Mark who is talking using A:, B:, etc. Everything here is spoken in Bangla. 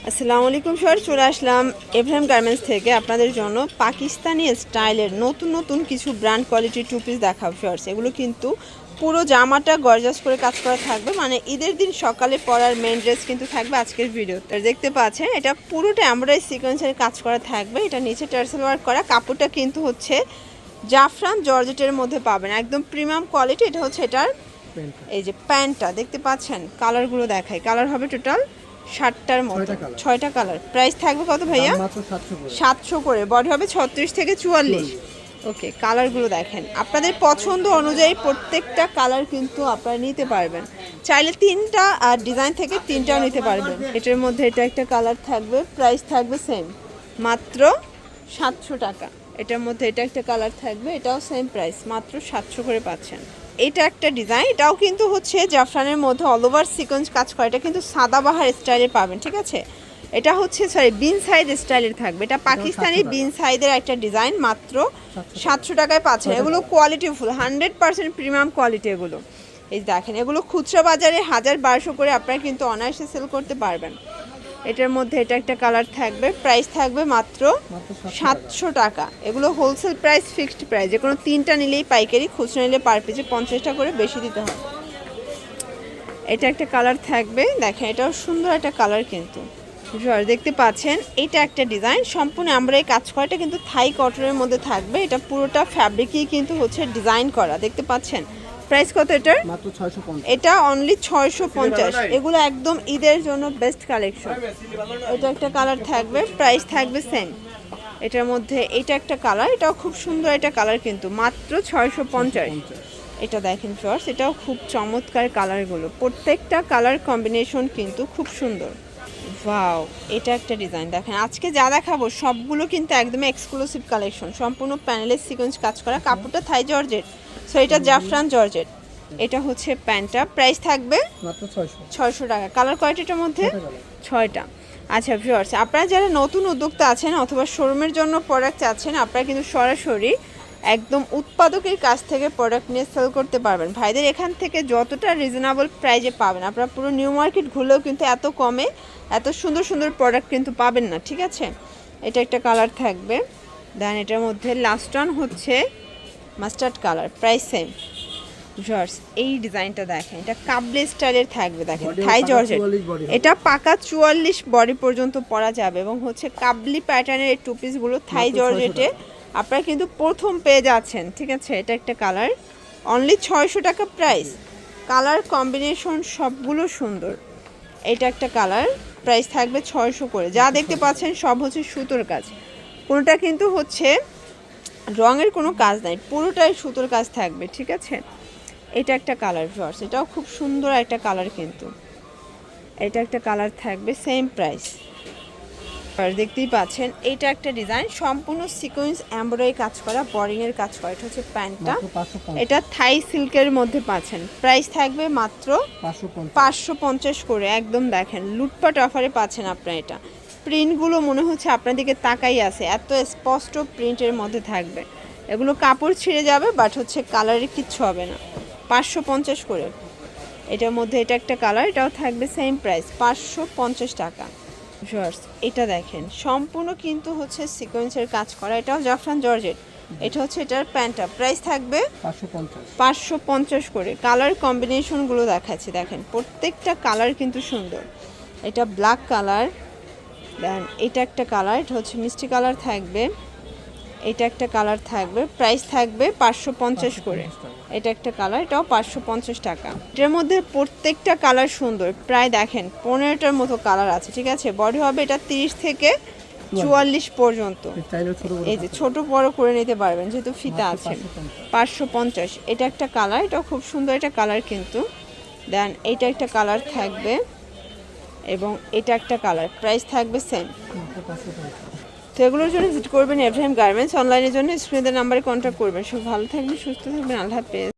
A: আসসালামু আলাইকুম স্যার, চলে আসলাম এভরিম গার্মেন্টস থেকে আপনাদের জন্য পাকিস্তানি স্টাইলের নতুন নতুন কিছু ব্র্যান্ড কোয়ালিটির টু পিস দেখাবো স্যার। এগুলো কিন্তু পুরো জামাটা গর্জাস করে কাজ করা থাকবে, মানে ঈদের দিন সকালে পরার মেন ড্রেস কিন্তু থাকবে আজকের ভিডিওতে। দেখতে পাচ্ছেন এটা পুরোটা এমব্রয়ডারি সিকোয়েন্সের কাজ করা থাকবে। এটা নিচে টার্সেল ওয়ার্ক করা, কাপড়টা কিন্তু হচ্ছে জাফরান জর্জেটের মধ্যে পাবেন, একদম প্রিমিয়াম কোয়ালিটি। এটা হচ্ছে এটার এই যে প্যান্টটা দেখতে পাচ্ছেন, কালারগুলো দেখাই। কালার হবে টোটাল 60টার মতো, 6টা কালার। প্রাইস থাকবে কত ভাইয়া? 700 করে। বডি হবে 36 থেকে 44। ওকে, কালারগুলো দেখেন, আপনাদের পছন্দ অনুযায়ী প্রত্যেকটা কালার কিন্তু আপনারা নিতে পারবেন। চাইলে 3টা আর ডিজাইন থেকে 3টাও নিতে পারবেন। এটার মধ্যে এটা একটা কালার থাকবে, প্রাইস থাকবে সেম, মাত্র 700 টাকা। এটার মধ্যে এটা একটা কালার থাকবে, এটাও সেম প্রাইস, মাত্র 700 করে পাচ্ছেন। এটা একটা ডিজাইন, এটাও কিন্তু হচ্ছে জাফরানের মধ্যে অল ওভার সিকোয়েন্স কাজ করে। এটা কিন্তু সাদাবাহার স্টাইলে পাবেন, ঠিক আছে। এটা হচ্ছে বিন সাইড স্টাইলের থাকবে। এটা পাকিস্তানি বিন সাইডের একটা ডিজাইন, মাত্র 700 টাকায় পাচ্ছেন। এগুলো কোয়ালিটি ফুল 100% প্রিমিয়াম কোয়ালিটি এগুলো। এই দেখেন, এগুলো খুচরা বাজারে 1000-1200 করে আপনারা কিন্তু অনায়াসে সেল করতে পারবেন। এটার মধ্যে এটা একটা কালার থাকবে, প্রাইস থাকবে মাত্র 700 টাকা। এগুলো হোলসেল প্রাইস, ফিক্সড প্রাইস। যে কোনো 3টা নিলেই পাইকারি, খুচরা নিলে পার পিসে 50 টাকা করে বেশি দিতে হয়। এটা একটা কালার থাকবে, দেখেন এটাও সুন্দর একটা কালার কিন্তু দেখতে পাচ্ছেন। এটা একটা ডিজাইন, সম্পূর্ণ আমরা এই কাজ করাটা কিন্তু থাই কটনের মধ্যে থাকবে। এটা পুরোটা ফ্যাব্রিকই কিন্তু হচ্ছে ডিজাইন করা, দেখতে পাচ্ছেন। প্রাইস কত এটার? মাত্র 650। এটা অনলি 650। এগুলো একদম ঈদের জন্য বেস্ট কালেকশন। এটা একটা কালার থাকবে, প্রাইস থাকবে সেম। এটার মধ্যে এটা একটা কালার, এটাও খুব সুন্দর একটা কালার কিন্তু, মাত্র 650। এটা দেখেন ফ্রেন্ডস, এটাও খুব চমৎকার কালারগুলো, প্রত্যেকটা কালার কম্বিনেশন কিন্তু খুব সুন্দর। ওয়াও, এটা একটা ডিজাইন দেখেন। আজকে যা দেখাবো সবগুলো কিন্তু একদম এক্সক্লুসিভ কালেকশন, সম্পূর্ণ প্যানেলের সিকোয়েন্স কাজ করা। কাপড়টা থাই জর্জেট, সো এটা জাফরান জর্জেট। এটা হচ্ছে প্যান্টটা, প্রাইস থাকবে মাত্র 600 টাকা। কালার কোয়ালিটিটার মধ্যে 6টা। আচ্ছা ভিউয়ার্স, আপনারা যারা নতুন উদ্যোক্তা আছেন অথবা শোরুমের জন্য প্রোডাক্ট চাচ্ছেন, আপনারা কিন্তু সরাসরি একদম উৎপাদকের কাছ থেকে প্রোডাক্ট নিয়ে সেল করতে পারবেন। ভাইদের এখান থেকে যতটা রিজনেবল প্রাইজে পাবেন, আপনারা পুরো নিউ মার্কেট ঘুরলেও কিন্তু এত কমে এত সুন্দর সুন্দর প্রোডাক্ট কিন্তু পাবেন না, ঠিক আছে। এটা একটা কালার থাকবে, দেন এটার মধ্যে লাস্ট ওয়ান হচ্ছে mustard colour, price same. George, এই ডিজাইনটা দেখেন, এটা কাবলে স্টাইলের থাকবে, দেখেন থাই জর্জেট। এটা পাকা 44 বডি পর্যন্ত পরা যাবে, এবং হচ্ছে কাবলি প্যাটার্নের এই টু পিসগুলো থাই জর্জেটে আপনারা কিন্তু প্রথম পেয়ে যাচ্ছেন, ঠিক আছে। এটা একটা কালার, অনলি 600 টাকা প্রাইস। কালার কম্বিনেশন সবগুলো সুন্দর। এটা একটা কালার, প্রাইস থাকবে 600 করে। যা দেখতে পাচ্ছেন সব হচ্ছে সুতোর কাজ, কোনোটা কিন্তু হচ্ছে রঙের কোনো কাজ নাই, পুরোটাই সুতোর কাজ থাকবে, ঠিক আছে। এটা একটা কালার ভিউয়ার্স, এটাও খুব সুন্দর একটা কালার কিন্তু। এটা একটা কালার থাকবে, সেম প্রাইস। আর দেখতেই পাচ্ছেন এটা একটা ডিজাইন, সম্পূর্ণ সিকোয়েন্স এমব্রয়ডারি কাজ করা, বোরিংয়ের কাজ করা। এটা হচ্ছে প্যান্টটা, এটা থাই সিল্কের মধ্যে পাচ্ছেন। প্রাইস থাকবে মাত্র 550 করে। একদম দেখেন লুটপাট অফারে পাচ্ছেন আপনারা। এটা প্রিন্টগুলো মনে হচ্ছে আপনাদেরকে তাকাই আছে, এত স্পষ্ট প্রিন্টের মধ্যে থাকবে। এগুলো কাপড় ছিঁড়ে যাবে, বাট হচ্ছে কালারে কিচ্ছু হবে না। 550 করে। এটার মধ্যে এটা একটা কালার, এটাও থাকবে সেম প্রাইস, 550 টাকা। জর্জ, এটা দেখেন সম্পূর্ণ কিন্তু হচ্ছে সিকোয়েন্সের কাজ করা, এটাও জাফরান জর্জেট। এটা হচ্ছে এটার প্যান্টটা, প্রাইস থাকবে 550 করে। কালার কম্বিনেশনগুলো দেখাচ্ছি, দেখেন প্রত্যেকটা কালার কিন্তু সুন্দর। এটা ব্ল্যাক কালার, দেন এটা একটা কালার, এটা হচ্ছে মিষ্টি কালার থাকবে। এটা একটা কালার থাকবে, প্রাইস থাকবে 550 করে। এটা একটা কালার, এটাও 550 টাকা। এটার মধ্যে প্রত্যেকটা কালার সুন্দর, প্রায় দেখেন 15টার মতো কালার আছে, ঠিক আছে। বডি হবে এটা 30 থেকে 44 পর্যন্ত। এই যে ছোট বড় করে নিতে পারবেন, যেহেতু ফিতা আছে। 550। এটা একটা কালার, এটাও খুব সুন্দর একটা কালার কিন্তু। দেন এটা একটা কালার থাকবে, এবং এটা একটা কালার, প্রাইস থাকবে সেম। তো এগুলোর জন্য ভিজিট করবেন এভরিম গার্মেন্টস। অনলাইনের জন্য স্ক্রিনের নাম্বারে কন্ট্যাক্ট করবেন। সব ভালো থাকবেন, সুস্থ থাকবেন, আল্লাহ হাফেজ।